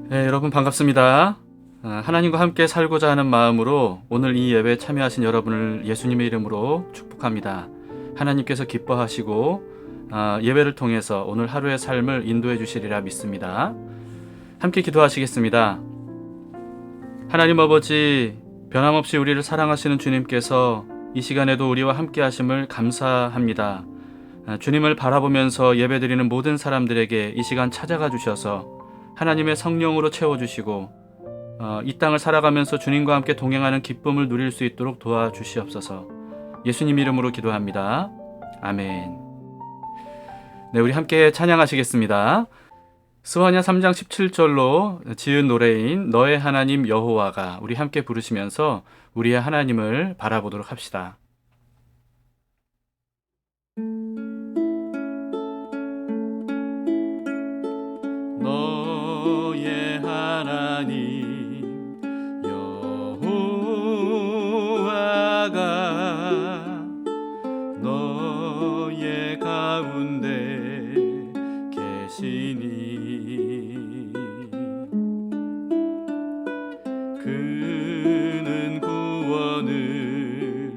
네, 여러분 반갑습니다. 하나님과 함께 살고자 하는 마음으로 오늘 이 예배에 참여하신 여러분을 예수님의 이름으로 축복합니다. 하나님께서 기뻐하시고 예배를 통해서 오늘 하루의 삶을 인도해 주시리라 믿습니다. 함께 기도하시겠습니다. 하나님 아버지, 변함없이 우리를 사랑하시는 주님께서 이 시간에도 우리와 함께 하심을 감사합니다. 주님을 바라보면서 예배드리는 모든 사람들에게 이 시간 찾아가 주셔서 하나님의 성령으로 채워주시고 이 땅을 살아가면서 주님과 함께 동행하는 기쁨을 누릴 수 있도록 도와주시옵소서. 예수님 이름으로 기도합니다. 아멘. 네, 우리 함께 찬양하시겠습니다. 스와냐 3장 17절로 지은 노래인 너의 하나님 여호와가, 우리 함께 부르시면서 우리의 하나님을 바라보도록 합시다. 너의 하나님 여호와가 너의 가운데 계시니 그는 구원을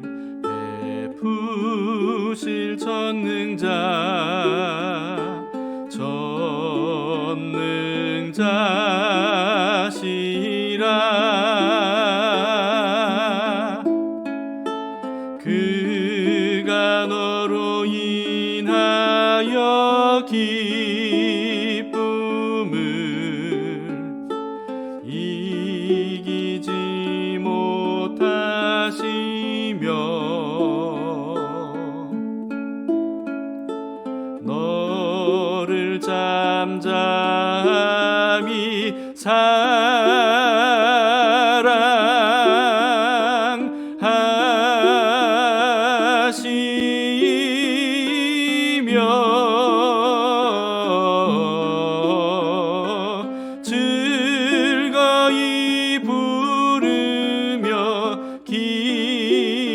베푸실 전능자시라. 그가 너로 인하여 기쁨을 이기지 못하시며 너를 잠잠히 사랑하시며 즐거이 부르며 기뻐하시리라.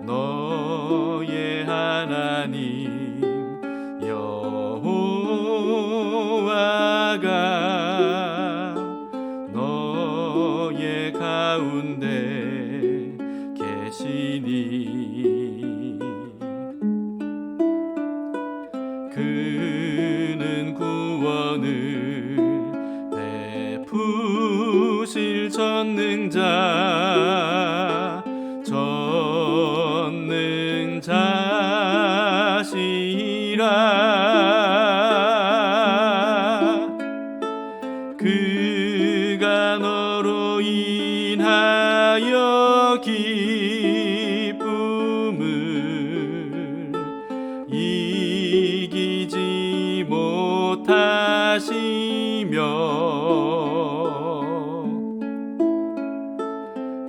너의 하나님 여호와가 너의 가운데 계시니 그는 구원을 베푸실 전능자시라. 그가 너로 인하여 기쁨을 이기지 못하시며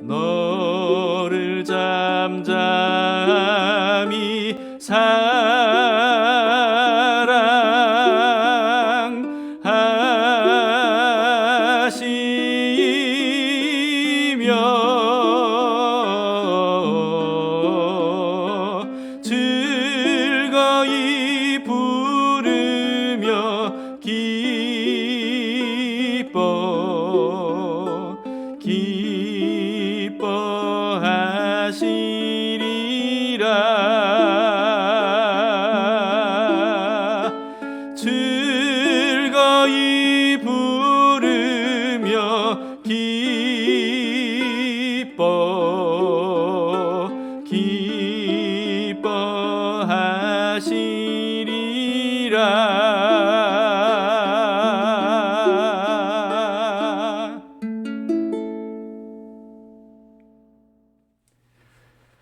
너를 잠잠히 사랑하시며 즐거이 부르며 기뻐하시리라. 즐거이 부르며 기뻐하시리라.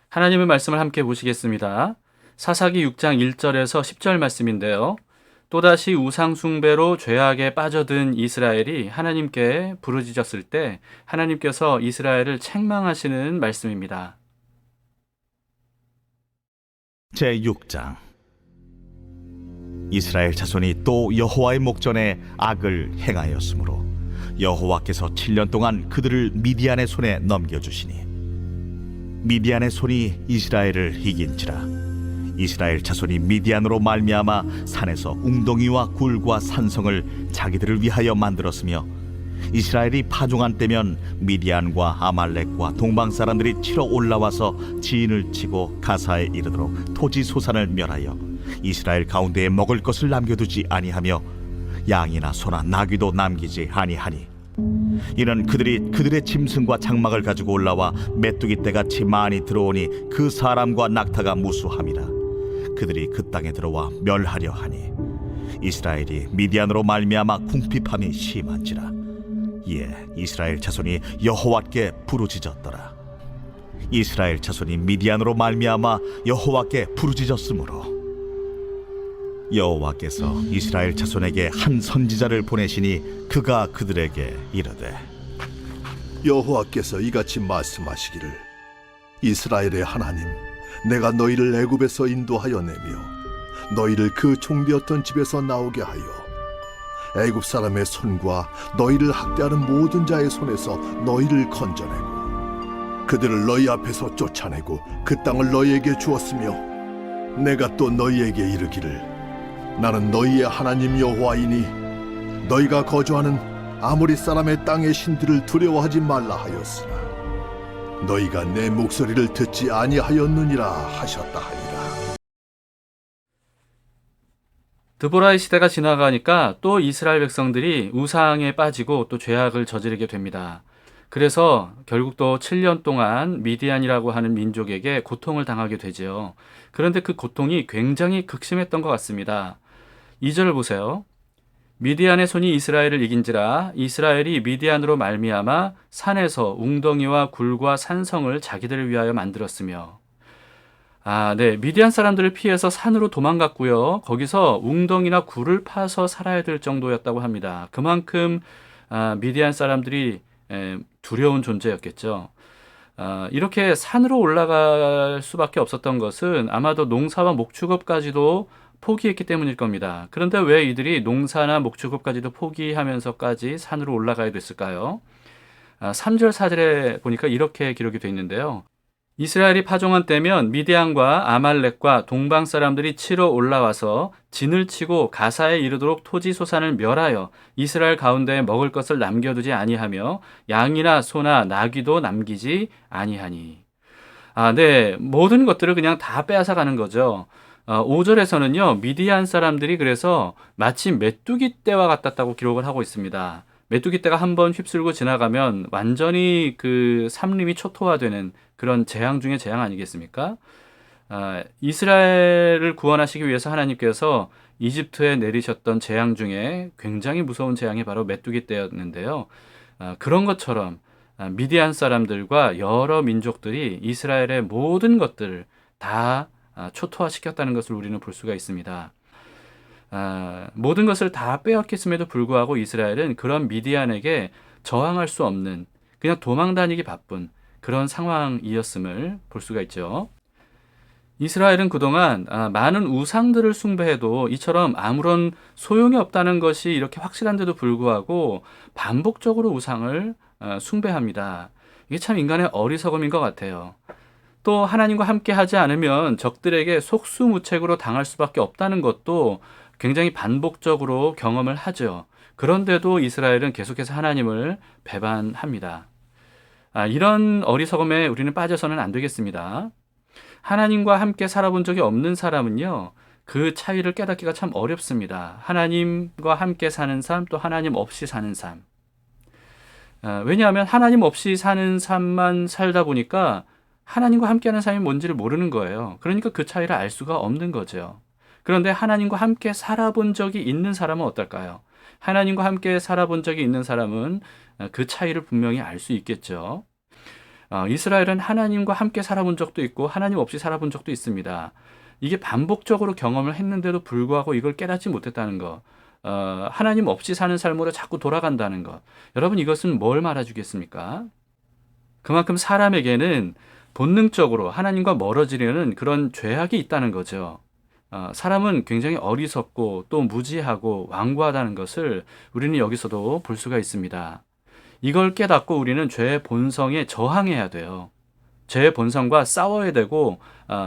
하나님의 말씀을 함께 보시겠습니다. 사사기 6장 1절에서 10절 말씀인데요. 또다시 우상 숭배로 죄악에 빠져든 이스라엘이 하나님께 부르짖었을 때 하나님께서 이스라엘을 책망하시는 말씀입니다. 제6장 이스라엘 자손이 또 여호와의 목전에 악을 행하였으므로 여호와께서 7년 동안 그들을 미디안의 손에 넘겨주시니 미디안의 손이 이스라엘을 이긴지라. 이스라엘 자손이 미디안으로 말미암아 산에서 웅덩이와 굴과 산성을 자기들을 위하여 만들었으며, 이스라엘이 파종한 때면 미디안과 아말렉과 동방 사람들이 치러 올라와서 지인을 치고 가사에 이르도록 토지 소산을 멸하여 이스라엘 가운데에 먹을 것을 남겨두지 아니하며 양이나 소나 나귀도 남기지 아니하니, 이는 그들이 그들의 짐승과 장막을 가지고 올라와 메뚜기 떼같이 많이 들어오니 그 사람과 낙타가 무수함이라. 그들이 그 땅에 들어와 멸하려 하니 이스라엘이 미디안으로 말미암아 궁핍함이 심한지라. 이에 이스라엘 자손이 여호와께 부르짖었더라. 이스라엘 자손이 미디안으로 말미암아 여호와께 부르짖었으므로 여호와께서 이스라엘 자손에게 한 선지자를 보내시니 그가 그들에게 이르되, 여호와께서 이같이 말씀하시기를, 이스라엘의 하나님, 내가 너희를 애굽에서 인도하여 내며 너희를 그 종되었던 집에서 나오게 하여 애굽 사람의 손과 너희를 학대하는 모든 자의 손에서 너희를 건져내고 그들을 너희 앞에서 쫓아내고 그 땅을 너희에게 주었으며, 내가 또 너희에게 이르기를, 나는 너희의 하나님 여호와이니 너희가 거주하는 아모리 사람의 땅의 신들을 두려워하지 말라 하였으나 너희가 내 목소리를 듣지 아니하였느니라 하셨다 하니라. 드보라의 시대가 지나가니까 또 이스라엘 백성들이 우상에 빠지고 또 죄악을 저지르게 됩니다. 그래서 결국 또 7년 동안 미디안이라고 하는 민족에게 고통을 당하게 되죠. 그런데 그 고통이 굉장히 극심했던 것 같습니다. 2절을 보세요. 미디안의 손이 이스라엘을 이긴지라. 이스라엘이 미디안으로 말미암아 산에서 웅덩이와 굴과 산성을 자기들을 위하여 만들었으며. 네. 미디안 사람들을 피해서 산으로 도망갔고요. 거기서 웅덩이나 굴을 파서 살아야 될 정도였다고 합니다. 그만큼 미디안 사람들이 두려운 존재였겠죠. 이렇게 산으로 올라갈 수밖에 없었던 것은 아마도 농사와 목축업까지도 포기했기 때문일 겁니다. 그런데 왜 이들이 농사나 목축업까지도 포기하면서까지 산으로 올라가야 됐을까요? 3절 4절에 보니까 이렇게 기록이 되어 있는데요. 이스라엘이 파종한 때면 미디안과 아말렉과 동방 사람들이 치러 올라와서 진을 치고 가사에 이르도록 토지 소산을 멸하여 이스라엘 가운데에 먹을 것을 남겨두지 아니하며 양이나 소나 나귀도 남기지 아니하니. 네. 모든 것들을 그냥 다 빼앗아 가는 거죠. 5절에서는요, 미디안 사람들이 그래서 마치 메뚜기 떼와 같았다고 기록을 하고 있습니다. 메뚜기 떼가 한번 휩쓸고 지나가면 완전히 그 삼림이 초토화되는 그런 재앙 중에 재앙 아니겠습니까? 이스라엘을 구원하시기 위해서 하나님께서 이집트에 내리셨던 재앙 중에 굉장히 무서운 재앙이 바로 메뚜기 떼였는데요. 그런 것처럼 미디안 사람들과 여러 민족들이 이스라엘의 모든 것들을 다 초토화시켰다는 것을 우리는 볼 수가 있습니다. 모든 것을 다 빼앗겼음에도 불구하고 이스라엘은 그런 미디안에게 저항할 수 없는, 그냥 도망 다니기 바쁜 그런 상황이었음을 볼 수가 있죠. 이스라엘은 그동안 많은 우상들을 숭배해도 이처럼 아무런 소용이 없다는 것이 이렇게 확실한데도 불구하고 반복적으로 우상을 숭배합니다. 이게 참 인간의 어리석음인 것 같아요. 또 하나님과 함께 하지 않으면 적들에게 속수무책으로 당할 수밖에 없다는 것도 굉장히 반복적으로 경험을 하죠. 그런데도 이스라엘은 계속해서 하나님을 배반합니다. 이런 어리석음에 우리는 빠져서는 안 되겠습니다. 하나님과 함께 살아본 적이 없는 사람은요, 그 차이를 깨닫기가 참 어렵습니다. 하나님과 함께 사는 삶, 또 하나님 없이 사는 삶. 왜냐하면 하나님 없이 사는 삶만 살다 보니까 하나님과 함께하는 삶이 뭔지를 모르는 거예요. 그러니까 그 차이를 알 수가 없는 거죠. 그런데 하나님과 함께 살아본 적이 있는 사람은 어떨까요? 하나님과 함께 살아본 적이 있는 사람은 그 차이를 분명히 알 수 있겠죠. 이스라엘은 하나님과 함께 살아본 적도 있고 하나님 없이 살아본 적도 있습니다. 이게 반복적으로 경험을 했는데도 불구하고 이걸 깨닫지 못했다는 것, 하나님 없이 사는 삶으로 자꾸 돌아간다는 것, 여러분 이것은 뭘 말해주겠습니까? 그만큼 사람에게는 본능적으로 하나님과 멀어지려는 그런 죄악이 있다는 거죠. 사람은 굉장히 어리석고 또 무지하고 완고하다는 것을 우리는 여기서도 볼 수가 있습니다. 이걸 깨닫고 우리는 죄의 본성에 저항해야 돼요. 죄의 본성과 싸워야 되고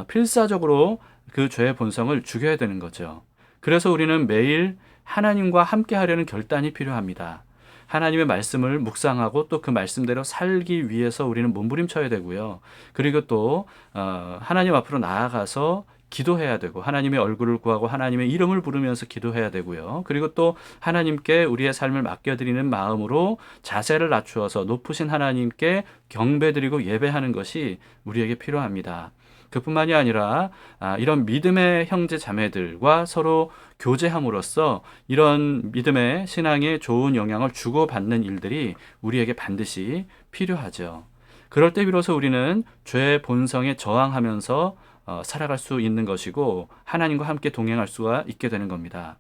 필사적으로 그 죄의 본성을 죽여야 되는 거죠. 그래서 우리는 매일 하나님과 함께 하려는 결단이 필요합니다. 하나님의 말씀을 묵상하고 또 그 말씀대로 살기 위해서 우리는 몸부림쳐야 되고요. 그리고 또 하나님 앞으로 나아가서 기도해야 되고 하나님의 얼굴을 구하고 하나님의 이름을 부르면서 기도해야 되고요. 그리고 또 하나님께 우리의 삶을 맡겨드리는 마음으로 자세를 낮추어서 높으신 하나님께 경배드리고 예배하는 것이 우리에게 필요합니다. 그뿐만이 아니라 이런 믿음의 형제 자매들과 서로 교제함으로써 이런 믿음의 신앙에 좋은 영향을 주고받는 일들이 우리에게 반드시 필요하죠. 그럴 때 비로소 우리는 죄의 본성에 저항하면서 살아갈 수 있는 것이고 하나님과 함께 동행할 수가 있게 되는 겁니다.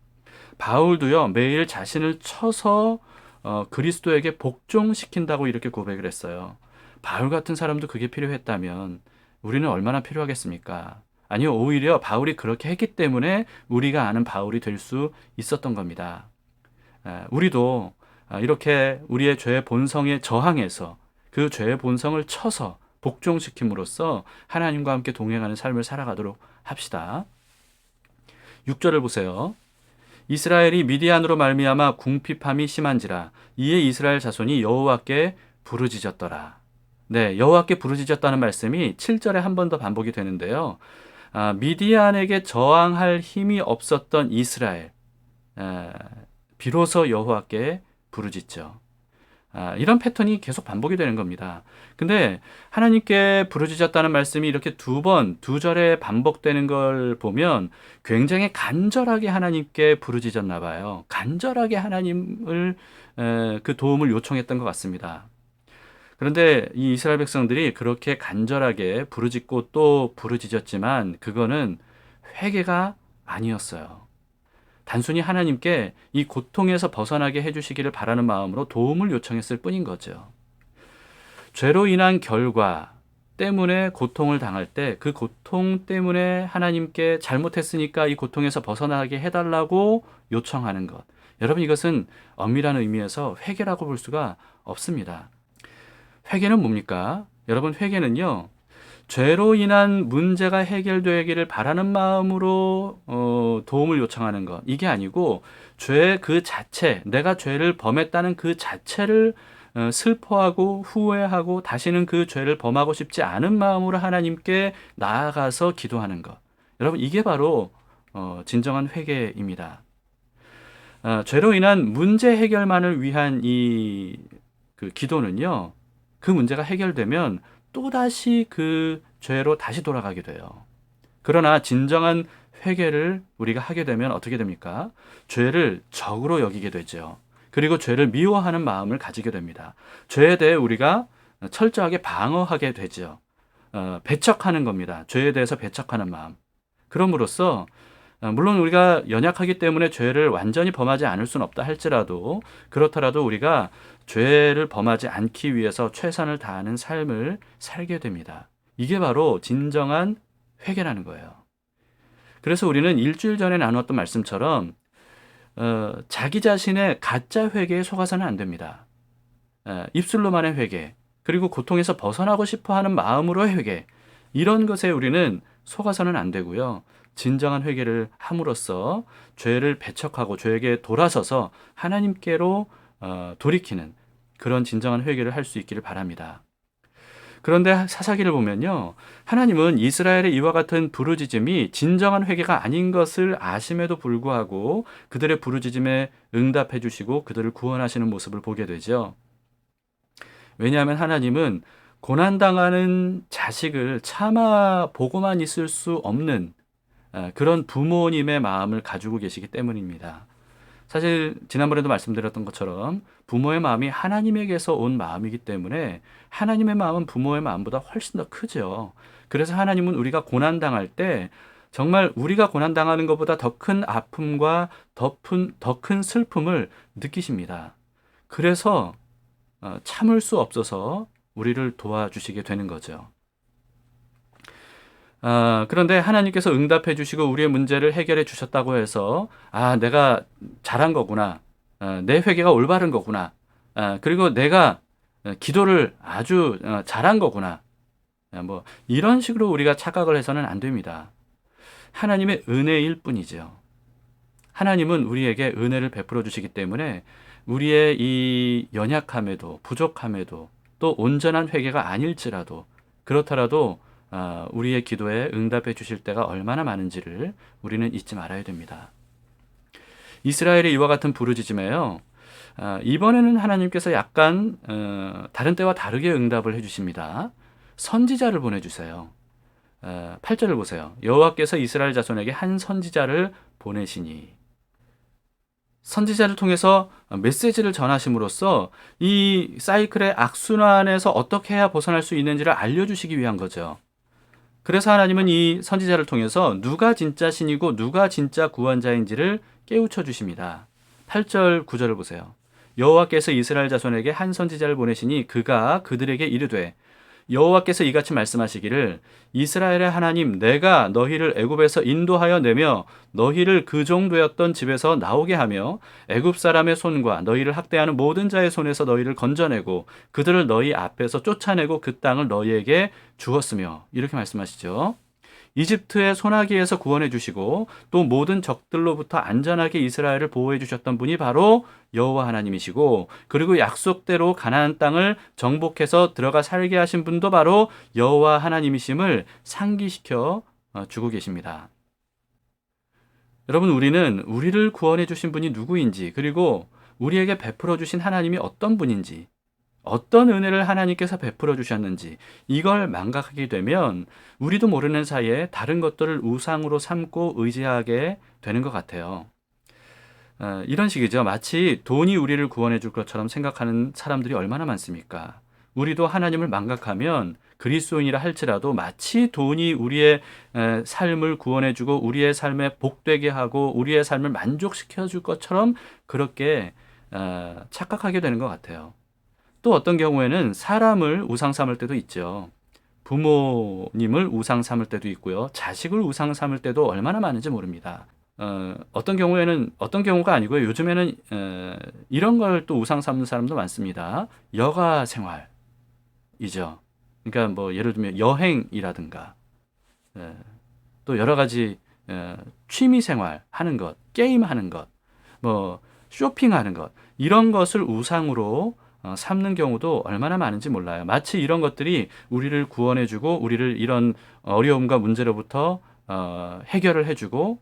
바울도요, 매일 자신을 쳐서 그리스도에게 복종시킨다고 이렇게 고백을 했어요. 바울 같은 사람도 그게 필요했다면 우리는 얼마나 필요하겠습니까? 아니요, 오히려 바울이 그렇게 했기 때문에 우리가 아는 바울이 될 수 있었던 겁니다. 우리도 이렇게 우리의 죄의 본성에 저항해서 그 죄의 본성을 쳐서 복종시킴으로써 하나님과 함께 동행하는 삶을 살아가도록 합시다. 6절을 보세요. 이스라엘이 미디안으로 말미암아 궁핍함이 심한지라 이에 이스라엘 자손이 여호와께 부르짖었더라. 네, 여호와께 부르짖었다는 말씀이 7절에 한 번 더 반복이 되는데요. 미디안에게 저항할 힘이 없었던 이스라엘, 비로소 여호와께 부르짖죠. 이런 패턴이 계속 반복이 되는 겁니다. 근데 하나님께 부르짖었다는 말씀이 이렇게 두 절에 반복되는 걸 보면 굉장히 간절하게 하나님께 부르짖었나 봐요. 간절하게 하나님을 그 도움을 요청했던 것 같습니다. 그런데 이 이스라엘 백성들이 그렇게 간절하게 부르짖고 또 부르짖었지만 그거는 회개가 아니었어요. 단순히 하나님께 이 고통에서 벗어나게 해주시기를 바라는 마음으로 도움을 요청했을 뿐인 거죠. 죄로 인한 결과 때문에 고통을 당할 때 그 고통 때문에 하나님께 잘못했으니까 이 고통에서 벗어나게 해달라고 요청하는 것. 여러분, 이것은 엄밀한 의미에서 회개라고 볼 수가 없습니다. 회개는 뭡니까? 여러분, 회개는요, 죄로 인한 문제가 해결되기를 바라는 마음으로 도움을 요청하는 것. 이게 아니고 죄 그 자체, 내가 죄를 범했다는 그 자체를 슬퍼하고 후회하고 다시는 그 죄를 범하고 싶지 않은 마음으로 하나님께 나아가서 기도하는 것. 여러분, 이게 바로 진정한 회개입니다. 죄로 인한 문제 해결만을 위한 그 기도는요, 그 문제가 해결되면 또다시 그 죄로 다시 돌아가게 돼요. 그러나 진정한 회개를 우리가 하게 되면 어떻게 됩니까? 죄를 적으로 여기게 되죠. 그리고 죄를 미워하는 마음을 가지게 됩니다. 죄에 대해 우리가 철저하게 방어하게 되죠. 배척하는 겁니다. 죄에 대해서 배척하는 마음. 그럼으로써 물론 우리가 연약하기 때문에 죄를 완전히 범하지 않을 수는 없다 할지라도 그렇더라도 우리가 죄를 범하지 않기 위해서 최선을 다하는 삶을 살게 됩니다. 이게 바로 진정한 회개라는 거예요. 그래서 우리는 일주일 전에 나눴던 말씀처럼 자기 자신의 가짜 회개에 속아서는 안 됩니다. 입술로만의 회개, 그리고 고통에서 벗어나고 싶어하는 마음으로의 회개, 이런 것에 우리는 속아서는 안 되고요. 진정한 회개를 함으로써 죄를 배척하고 죄에게 돌아서서 하나님께로 돌이키는 그런 진정한 회개를 할 수 있기를 바랍니다. 그런데 사사기를 보면요, 하나님은 이스라엘의 이와 같은 부르짖음이 진정한 회개가 아닌 것을 아심에도 불구하고 그들의 부르짖음에 응답해 주시고 그들을 구원하시는 모습을 보게 되죠. 왜냐하면 하나님은 고난당하는 자식을 참아 보고만 있을 수 없는 그런 부모님의 마음을 가지고 계시기 때문입니다. 사실 지난번에도 말씀드렸던 것처럼 부모의 마음이 하나님에게서 온 마음이기 때문에 하나님의 마음은 부모의 마음보다 훨씬 더 크죠. 그래서 하나님은 우리가 고난당할 때 정말 우리가 고난당하는 것보다 더 큰 아픔과 더 큰 슬픔을 느끼십니다. 그래서 참을 수 없어서 우리를 도와주시게 되는 거죠. 그런데 하나님께서 응답해 주시고 우리의 문제를 해결해 주셨다고 해서 내가 잘한 거구나. 내 회개가 올바른 거구나. 그리고 내가 기도를 아주 잘한 거구나. 뭐 이런 식으로 우리가 착각을 해서는 안 됩니다. 하나님의 은혜일 뿐이죠. 하나님은 우리에게 은혜를 베풀어 주시기 때문에 우리의 이 연약함에도 부족함에도 또 온전한 회개가 아닐지라도 그렇더라도 우리의 기도에 응답해 주실 때가 얼마나 많은지를 우리는 잊지 말아야 됩니다. 이스라엘의 이와 같은 부르짖음에요. 이번에는 하나님께서 약간 다른 때와 다르게 응답을 해주십니다. 선지자를 보내주세요. 8절을 보세요. 여호와께서 이스라엘 자손에게 한 선지자를 보내시니 선지자를 통해서 메시지를 전하심으로써 이 사이클의 악순환에서 어떻게 해야 벗어날 수 있는지를 알려주시기 위한 거죠. 그래서 하나님은 이 선지자를 통해서 누가 진짜 신이고 누가 진짜 구원자인지를 깨우쳐 주십니다. 8절 9절을 보세요. 여호와께서 이스라엘 자손에게 한 선지자를 보내시니 그가 그들에게 이르되 여호와께서 이같이 말씀하시기를 이스라엘의 하나님 내가 너희를 애굽에서 인도하여 내며 너희를 그 종되었던 집에서 나오게 하며 애굽 사람의 손과 너희를 학대하는 모든 자의 손에서 너희를 건져내고 그들을 너희 앞에서 쫓아내고 그 땅을 너희에게 주었으며 이렇게 말씀하시죠. 이집트의 소나기에서 구원해 주시고 또 모든 적들로부터 안전하게 이스라엘을 보호해 주셨던 분이 바로 여호와 하나님이시고 그리고 약속대로 가나안 땅을 정복해서 들어가 살게 하신 분도 바로 여호와 하나님이심을 상기시켜 주고 계십니다. 여러분 우리는 우리를 구원해 주신 분이 누구인지 그리고 우리에게 베풀어 주신 하나님이 어떤 분인지 어떤 은혜를 하나님께서 베풀어 주셨는지 이걸 망각하게 되면 우리도 모르는 사이에 다른 것들을 우상으로 삼고 의지하게 되는 것 같아요. 이런 식이죠. 마치 돈이 우리를 구원해 줄 것처럼 생각하는 사람들이 얼마나 많습니까? 우리도 하나님을 망각하면 그리스도인이라 할지라도 마치 돈이 우리의 삶을 구원해 주고 우리의 삶에 복되게 하고 우리의 삶을 만족시켜 줄 것처럼 그렇게 착각하게 되는 것 같아요. 또 어떤 경우에는 사람을 우상 삼을 때도 있죠. 부모님을 우상 삼을 때도 있고요. 자식을 우상 삼을 때도 얼마나 많은지 모릅니다. 어떤 경우가 아니고요. 요즘에는 이런 걸 또 우상 삼는 사람도 많습니다. 여가 생활이죠. 그러니까 뭐 예를 들면 여행이라든가 또 여러 가지 취미 생활 하는 것, 게임 하는 것, 뭐 쇼핑하는 것 이런 것을 우상으로 삼는 경우도 얼마나 많은지 몰라요. 마치 이런 것들이 우리를 구원해주고 우리를 이런 어려움과 문제로부터 해결을 해주고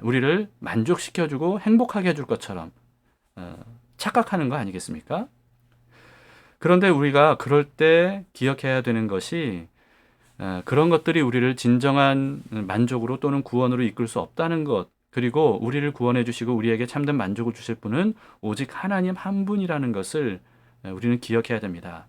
우리를 만족시켜주고 행복하게 해줄 것처럼 착각하는 거 아니겠습니까? 그런데 우리가 그럴 때 기억해야 되는 것이 그런 것들이 우리를 진정한 만족으로 또는 구원으로 이끌 수 없다는 것 그리고 우리를 구원해 주시고 우리에게 참된 만족을 주실 분은 오직 하나님 한 분이라는 것을 우리는 기억해야 됩니다.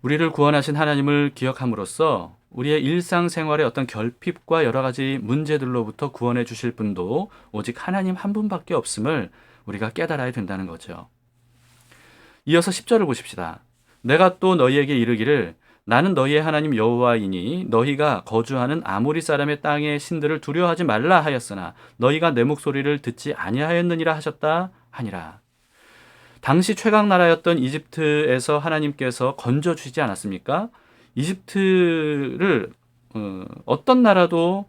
우리를 구원하신 하나님을 기억함으로써 우리의 일상생활의 어떤 결핍과 여러 가지 문제들로부터 구원해 주실 분도 오직 하나님 한 분밖에 없음을 우리가 깨달아야 된다는 거죠. 이어서 10절을 보십시다. 내가 또 너희에게 이르기를 나는 너희의 하나님 여호와이니 너희가 거주하는 아모리 사람의 땅의 신들을 두려워하지 말라 하였으나 너희가 내 목소리를 듣지 아니하였느니라 하셨다 하니라. 당시 최강 나라였던 이집트에서 하나님께서 건져주시지 않았습니까? 이집트를 어떤 나라도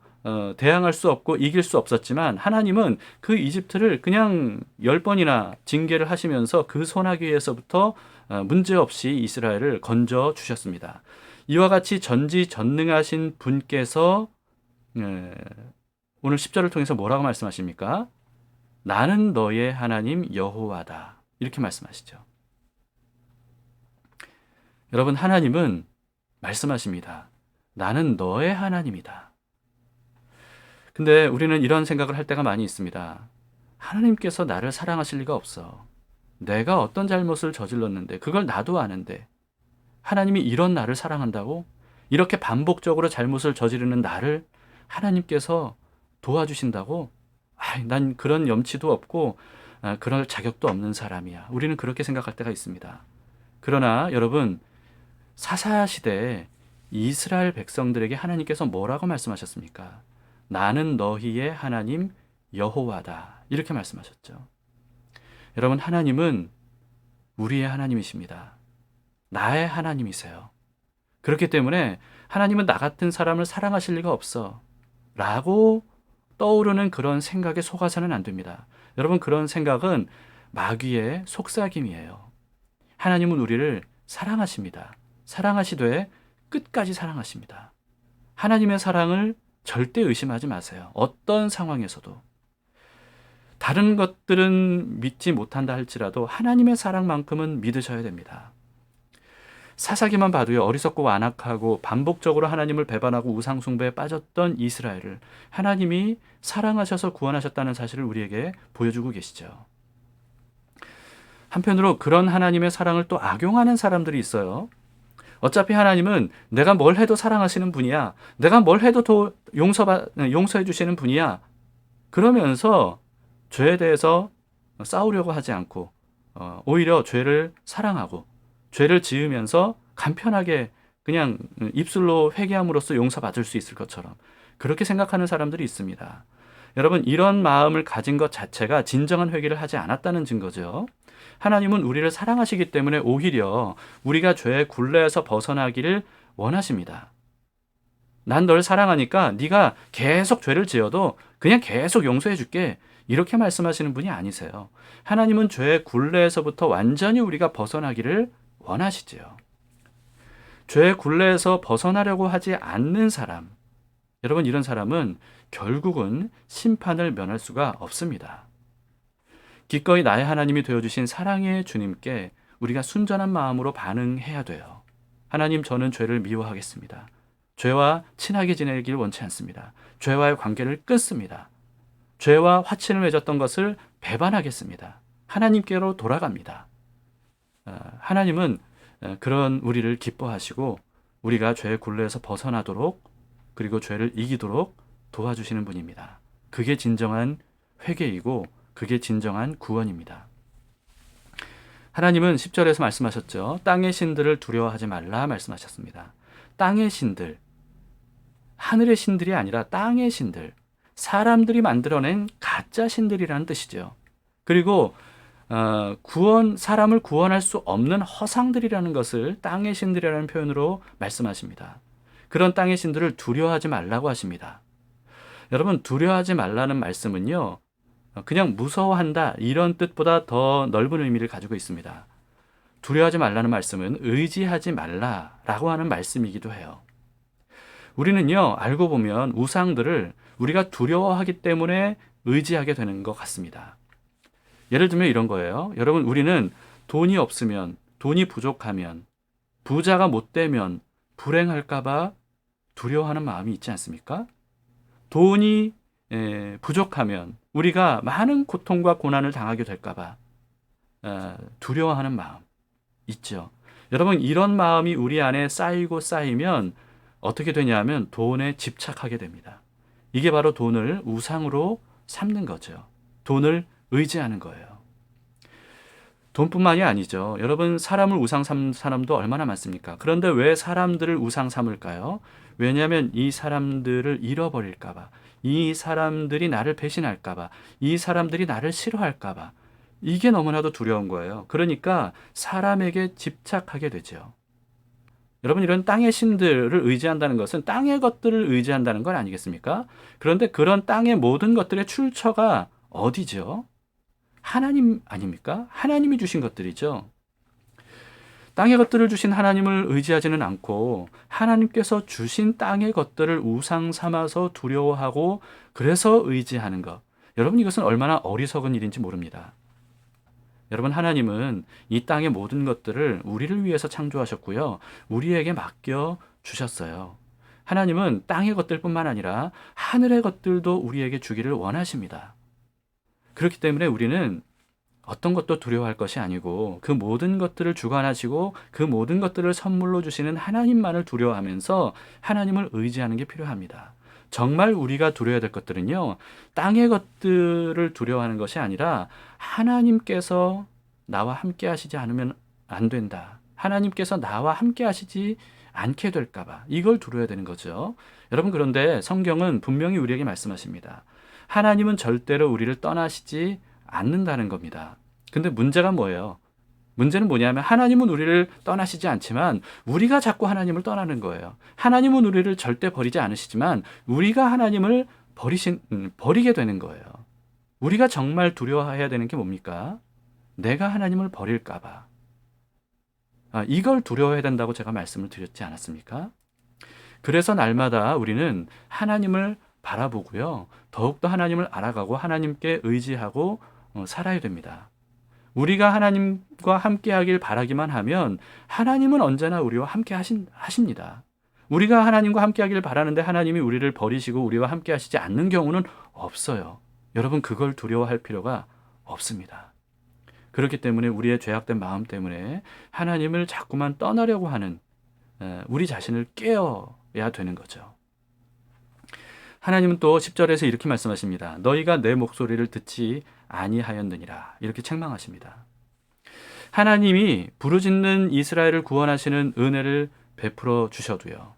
대항할 수 없고 이길 수 없었지만 하나님은 그 이집트를 그냥 10번이나 징계를 하시면서 그 소나기에서부터 문제없이 이스라엘을 건져주셨습니다. 이와 같이 전지전능하신 분께서 오늘 10절을 통해서 뭐라고 말씀하십니까? 나는 너의 하나님 여호와다. 이렇게 말씀하시죠. 여러분 하나님은 말씀하십니다. 나는 너의 하나님이다. 근데 우리는 이런 생각을 할 때가 많이 있습니다. 하나님께서 나를 사랑하실 리가 없어. 내가 어떤 잘못을 저질렀는데 그걸 나도 아는데 하나님이 이런 나를 사랑한다고? 이렇게 반복적으로 잘못을 저지르는 나를 하나님께서 도와주신다고? 난 그런 염치도 없고 그럴 자격도 없는 사람이야. 우리는 그렇게 생각할 때가 있습니다. 그러나 여러분 사사시대에 이스라엘 백성들에게 하나님께서 뭐라고 말씀하셨습니까? 나는 너희의 하나님 여호와다. 이렇게 말씀하셨죠. 여러분, 하나님은 우리의 하나님이십니다. 나의 하나님이세요. 그렇기 때문에 하나님은 나 같은 사람을 사랑하실 리가 없어 라고 떠오르는 그런 생각에 속아서는 안 됩니다. 여러분, 그런 생각은 마귀의 속삭임이에요. 하나님은 우리를 사랑하십니다. 사랑하시되 끝까지 사랑하십니다. 하나님의 사랑을 절대 의심하지 마세요. 어떤 상황에서도. 다른 것들은 믿지 못한다 할지라도 하나님의 사랑만큼은 믿으셔야 됩니다. 사사기만 봐도요, 어리석고 완악하고 반복적으로 하나님을 배반하고 우상숭배에 빠졌던 이스라엘을 하나님이 사랑하셔서 구원하셨다는 사실을 우리에게 보여주고 계시죠. 한편으로 그런 하나님의 사랑을 또 악용하는 사람들이 있어요. 어차피 하나님은 내가 뭘 해도 사랑하시는 분이야. 내가 뭘 해도 용서해 주시는 분이야. 그러면서 죄에 대해서 싸우려고 하지 않고 오히려 죄를 사랑하고 죄를 지으면서 간편하게 그냥 입술로 회개함으로써 용서받을 수 있을 것처럼 그렇게 생각하는 사람들이 있습니다. 여러분, 이런 마음을 가진 것 자체가 진정한 회개를 하지 않았다는 증거죠. 하나님은 우리를 사랑하시기 때문에 오히려 우리가 죄의 굴레에서 벗어나기를 원하십니다. 난 널 사랑하니까 네가 계속 죄를 지어도 그냥 계속 용서해 줄게. 이렇게 말씀하시는 분이 아니세요. 하나님은 죄의 굴레에서부터 완전히 우리가 벗어나기를 원하시지요. 죄의 굴레에서 벗어나려고 하지 않는 사람, 여러분, 이런 사람은 결국은 심판을 면할 수가 없습니다. 기꺼이 나의 하나님이 되어주신 사랑의 주님께 우리가 순전한 마음으로 반응해야 돼요. 하나님, 저는 죄를 미워하겠습니다. 죄와 친하게 지내길 원치 않습니다. 죄와의 관계를 끊습니다. 죄와 화친을 맺었던 것을 배반하겠습니다. 하나님께로 돌아갑니다. 하나님은 그런 우리를 기뻐하시고 우리가 죄의 굴레에서 벗어나도록 그리고 죄를 이기도록 도와주시는 분입니다. 그게 진정한 회개이고 그게 진정한 구원입니다. 하나님은 10절에서 말씀하셨죠. 땅의 신들을 두려워하지 말라 말씀하셨습니다. 땅의 신들, 하늘의 신들이 아니라 땅의 신들, 사람들이 만들어낸 가짜 신들이라는 뜻이죠. 그리고 사람을 구원할 수 없는 허상들이라는 것을 땅의 신들이라는 표현으로 말씀하십니다. 그런 땅의 신들을 두려워하지 말라고 하십니다. 여러분, 두려워하지 말라는 말씀은요, 그냥 무서워한다 이런 뜻보다 더 넓은 의미를 가지고 있습니다. 두려워하지 말라는 말씀은 의지하지 말라라고 하는 말씀이기도 해요. 우리는요, 알고 보면 우상들을 우리가 두려워하기 때문에 의지하게 되는 것 같습니다. 예를 들면 이런 거예요. 여러분, 우리는 돈이 없으면, 돈이 부족하면, 부자가 못 되면 불행할까봐 두려워하는 마음이 있지 않습니까? 돈이 부족하면 우리가 많은 고통과 고난을 당하게 될까봐 두려워하는 마음 있죠. 여러분, 이런 마음이 우리 안에 쌓이고 쌓이면 어떻게 되냐면 돈에 집착하게 됩니다. 이게 바로 돈을 우상으로 삼는 거죠. 돈을 의지하는 거예요. 돈뿐만이 아니죠. 여러분, 사람을 우상 삼는 사람도 얼마나 많습니까? 그런데 왜 사람들을 우상 삼을까요? 왜냐하면 이 사람들을 잃어버릴까 봐, 이 사람들이 나를 배신할까 봐, 이 사람들이 나를 싫어할까 봐, 이게 너무나도 두려운 거예요. 그러니까 사람에게 집착하게 되죠. 여러분, 이런 땅의 신들을 의지한다는 것은 땅의 것들을 의지한다는 건 아니겠습니까? 그런데 그런 땅의 모든 것들의 출처가 어디죠? 하나님 아닙니까? 하나님이 주신 것들이죠. 땅의 것들을 주신 하나님을 의지하지는 않고 하나님께서 주신 땅의 것들을 우상 삼아서 두려워하고 그래서 의지하는 것. 여러분, 이것은 얼마나 어리석은 일인지 모릅니다. 여러분, 하나님은 이 땅의 모든 것들을 우리를 위해서 창조하셨고요. 우리에게 맡겨 주셨어요. 하나님은 땅의 것들뿐만 아니라 하늘의 것들도 우리에게 주기를 원하십니다. 그렇기 때문에 우리는 어떤 것도 두려워할 것이 아니고 그 모든 것들을 주관하시고 그 모든 것들을 선물로 주시는 하나님만을 두려워하면서 하나님을 의지하는 게 필요합니다. 정말 우리가 두려워야 될 것들은요, 땅의 것들을 두려워하는 것이 아니라 하나님께서 나와 함께 하시지 않으면 안 된다. 하나님께서 나와 함께 하시지 않게 될까봐 이걸 두려워야 되는 거죠. 여러분, 그런데 성경은 분명히 우리에게 말씀하십니다. 하나님은 절대로 우리를 떠나시지 않는다는 겁니다. 근데 문제가 뭐예요? 문제는 뭐냐면 하나님은 우리를 떠나시지 않지만 우리가 자꾸 하나님을 떠나는 거예요. 하나님은 우리를 절대 버리지 않으시지만 우리가 하나님을 버리게 되는 거예요. 우리가 정말 두려워해야 되는 게 뭡니까? 내가 하나님을 버릴까봐. 이걸 두려워해야 된다고 제가 말씀을 드렸지 않았습니까? 그래서 날마다 우리는 하나님을 바라보고요. 더욱더 하나님을 알아가고 하나님께 의지하고 살아야 됩니다. 우리가 하나님과 함께 하길 바라기만 하면 하나님은 언제나 우리와 함께 하십니다. 우리가 하나님과 함께 하길 바라는데 하나님이 우리를 버리시고 우리와 함께 하시지 않는 경우는 없어요. 여러분, 그걸 두려워할 필요가 없습니다. 그렇기 때문에 우리의 죄악된 마음 때문에 하나님을 자꾸만 떠나려고 하는 우리 자신을 깨어야 되는 거죠. 하나님은 또 10절에서 이렇게 말씀하십니다. 너희가 내 목소리를 듣지 아니하였느니라. 이렇게 책망하십니다. 하나님이 부르짖는 이스라엘을 구원하시는 은혜를 베풀어 주셔도요.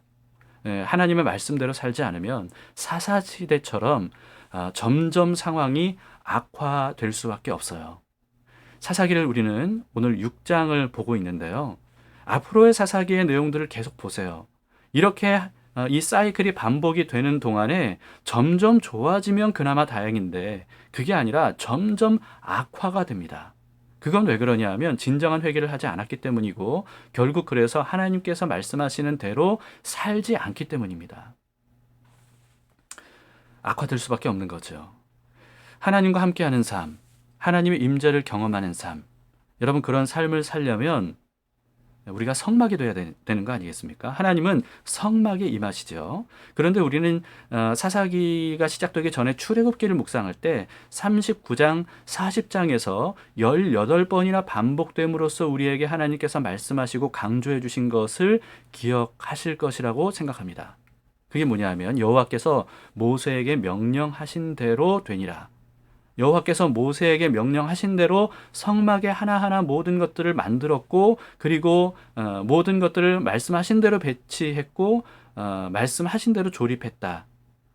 하나님의 말씀대로 살지 않으면 사사시대처럼 점점 상황이 악화될 수밖에 없어요. 사사기를 우리는 오늘 6장을 보고 있는데요. 앞으로의 사사기의 내용들을 계속 보세요. 이렇게 이 사이클이 반복이 되는 동안에 점점 좋아지면 그나마 다행인데 그게 아니라 점점 악화가 됩니다. 그건 왜 그러냐 하면 진정한 회개를 하지 않았기 때문이고 결국 그래서 하나님께서 말씀하시는 대로 살지 않기 때문입니다. 악화될 수밖에 없는 거죠. 하나님과 함께하는 삶, 하나님의 임재를 경험하는 삶, 여러분, 그런 삶을 살려면 우리가 성막이 돼야 되는 거 아니겠습니까? 하나님은 성막에 임하시죠. 그런데 우리는 사사기가 시작되기 전에 출애굽기를 묵상할 때 39장, 40장에서 18번이나 반복됨으로써 우리에게 하나님께서 말씀하시고 강조해 주신 것을 기억하실 것이라고 생각합니다. 그게 뭐냐면 여호와께서 모세에게 명령하신 대로 되니라. 여호와께서 모세에게 명령하신 대로 성막에 하나하나 모든 것들을 만들었고 그리고 모든 것들을 말씀하신 대로 배치했고 말씀하신 대로 조립했다.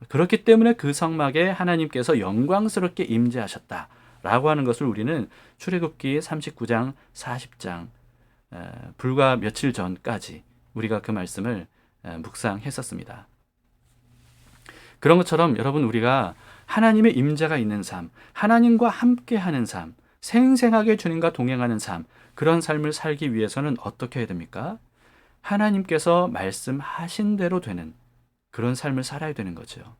그렇기 때문에 그 성막에 하나님께서 영광스럽게 임재하셨다라고 하는 것을 우리는 출애굽기 39장, 40장 불과 며칠 전까지 우리가 그 말씀을 묵상했었습니다. 그런 것처럼 여러분, 우리가 하나님의 임재가 있는 삶, 하나님과 함께하는 삶, 생생하게 주님과 동행하는 삶, 그런 삶을 살기 위해서는 어떻게 해야 됩니까? 하나님께서 말씀하신 대로 되는 그런 삶을 살아야 되는 거죠.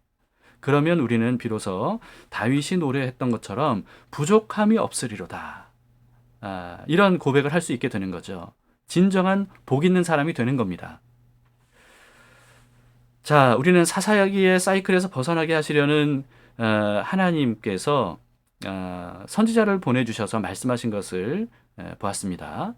그러면 우리는 비로소 다윗이 노래했던 것처럼 부족함이 없으리로다. 이런 고백을 할 수 있게 되는 거죠. 진정한 복 있는 사람이 되는 겁니다. 자, 우리는 사사기의 사이클에서 벗어나게 하시려는 하나님께서 선지자를 보내주셔서 말씀하신 것을 보았습니다.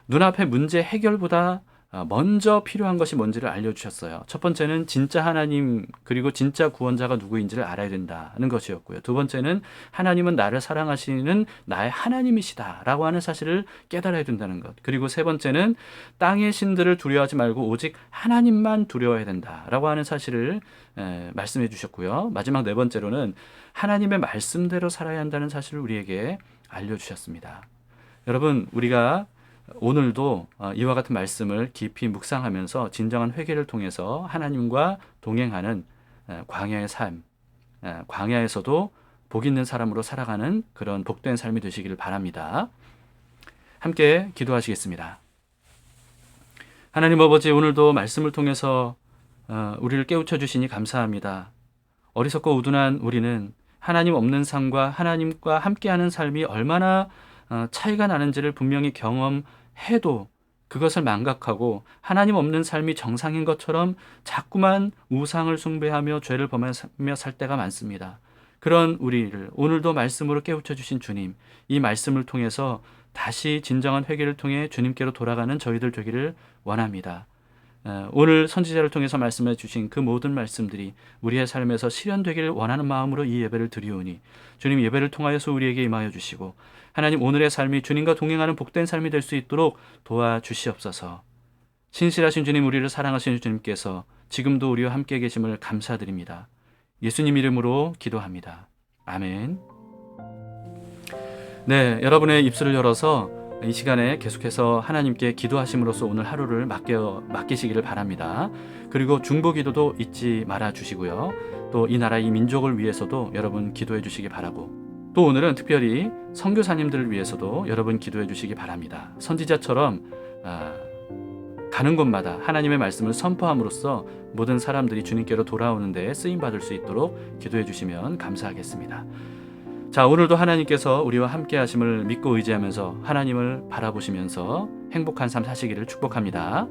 눈앞의 문제 해결보다 먼저 필요한 것이 뭔지를 알려주셨어요. 첫 번째는 진짜 하나님 그리고 진짜 구원자가 누구인지를 알아야 된다는 것이었고요. 두 번째는 하나님은 나를 사랑하시는 나의 하나님이시다라고 하는 사실을 깨달아야 된다는 것. 그리고 세 번째는 땅의 신들을 두려워하지 말고 오직 하나님만 두려워해야 된다라고 하는 사실을 말씀해 주셨고요. 마지막 네 번째로는 하나님의 말씀대로 살아야 한다는 사실을 우리에게 알려주셨습니다. 여러분, 우리가 오늘도 이와 같은 말씀을 깊이 묵상하면서 진정한 회개를 통해서 하나님과 동행하는 광야의 삶, 광야에서도 복 있는 사람으로 살아가는 그런 복된 삶이 되시기를 바랍니다. 함께 기도하시겠습니다. 하나님 아버지, 오늘도 말씀을 통해서 우리를 깨우쳐 주시니 감사합니다. 어리석고 우둔한 우리는 하나님 없는 삶과 하나님과 함께하는 삶이 얼마나 차이가 나는지를 분명히 경험해도 그것을 망각하고 하나님 없는 삶이 정상인 것처럼 자꾸만 우상을 숭배하며 죄를 범하며 살 때가 많습니다. 그런 우리를 오늘도 말씀으로 깨우쳐 주신 주님, 이 말씀을 통해서 다시 진정한 회개를 통해 주님께로 돌아가는 저희들 되기를 원합니다. 오늘 선지자를 통해서 말씀해 주신 그 모든 말씀들이 우리의 삶에서 실현되기를 원하는 마음으로 이 예배를 드리오니 주님, 예배를 통하여서 우리에게 임하여 주시고 하나님, 오늘의 삶이 주님과 동행하는 복된 삶이 될 수 있도록 도와주시옵소서. 신실하신 주님, 우리를 사랑하시는 주님께서 지금도 우리와 함께 계심을 감사드립니다. 예수님 이름으로 기도합니다. 아멘. 네, 여러분의 입술을 열어서 이 시간에 계속해서 하나님께 기도하심으로써 오늘 하루를 맡기시기를 바랍니다. 그리고 중보기도도 잊지 말아 주시고요. 또 이 나라 이 민족을 위해서도 여러분 기도해 주시기 바라고, 또 오늘은 특별히 선교사님들을 위해서도 여러분 기도해 주시기 바랍니다. 선지자처럼 가는 곳마다 하나님의 말씀을 선포함으로써 모든 사람들이 주님께로 돌아오는 데 쓰임받을 수 있도록 기도해 주시면 감사하겠습니다. 자, 오늘도 하나님께서 우리와 함께 하심을 믿고 의지하면서 하나님을 바라보시면서 행복한 삶 사시기를 축복합니다.